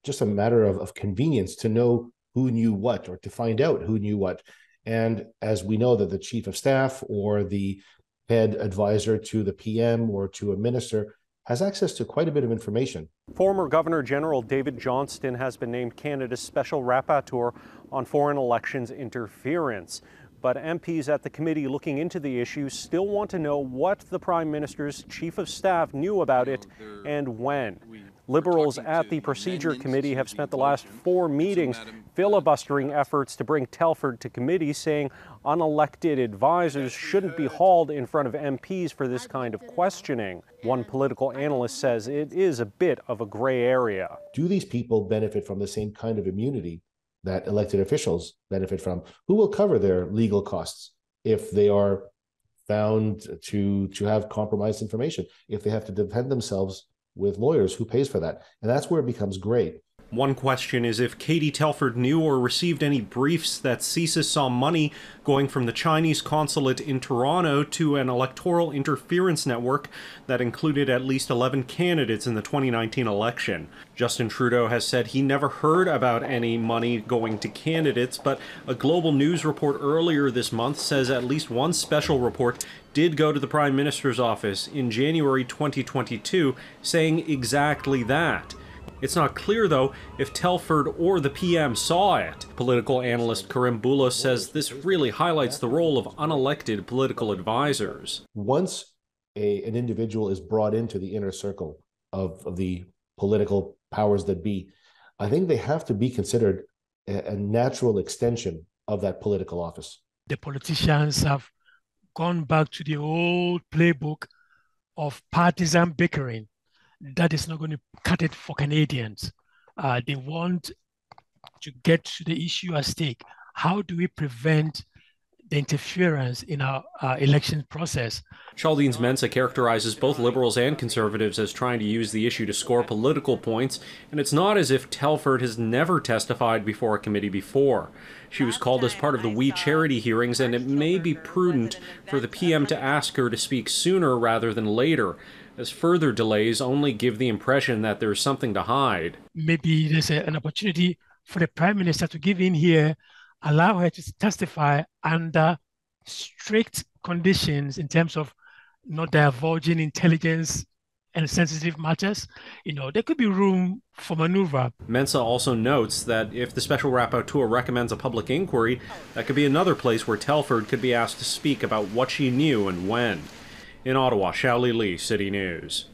just a matter of convenience to know who knew what, or to find out who knew what. And as we know that the chief of staff or the head advisor to the PM or to a minister has access to quite a bit of information. Former Governor General David Johnston has been named Canada's special rapporteur on foreign elections interference. But MPs at the committee looking into the issue still want to know what the Prime Minister's chief of staff knew about it and when. Liberals at the Procedure Committee have spent the last 4 meetings filibustering efforts to bring Telford to committee, saying unelected advisors shouldn't be hauled in front of MPs for this kind of questioning. One political analyst says it is a bit of a gray area. Do these people benefit from the same kind of immunity that elected officials benefit from? Who will cover their legal costs if they are found to have compromised information, if they have to defend themselves with lawyers? Who pays for that? And that's where it becomes gray. One question is if Katie Telford knew or received any briefs that CISA saw money going from the Chinese consulate in Toronto to an electoral interference network that included at least 11 candidates in the 2019 election. Justin Trudeau has said he never heard about any money going to candidates, but a Global News report earlier this month says at least one special report did go to the Prime Minister's office in January 2022 saying exactly that. It's not clear, though, if Telford or the PM saw it. Political analyst Karim Boulos says this really highlights the role of unelected political advisors. Once an individual is brought into the inner circle of the political powers that be, I think they have to be considered a natural extension of that political office. The politicians have gone back to the old playbook of partisan bickering. That is not going to cut it for Canadians. They want to get to the issue at stake. How do we prevent the interference in our election process? Chaldean's Mensah characterizes both Liberals and Conservatives as trying to use the issue to score political points, and it's not as if Telford has never testified before a committee before. She was called as part of the We Charity hearings, and it may be prudent for the PM to ask her to speak sooner rather than later, as further delays only give the impression that there's something to hide. Maybe there's an opportunity for the Prime Minister to give in here, allow her to testify under strict conditions in terms of not divulging intelligence and sensitive matters. There could be room for maneuver. Mensah also notes that if the special rapporteur recommends a public inquiry, that could be another place where Telford could be asked to speak about what she knew and when. In Ottawa, Xiaoli Li, City News.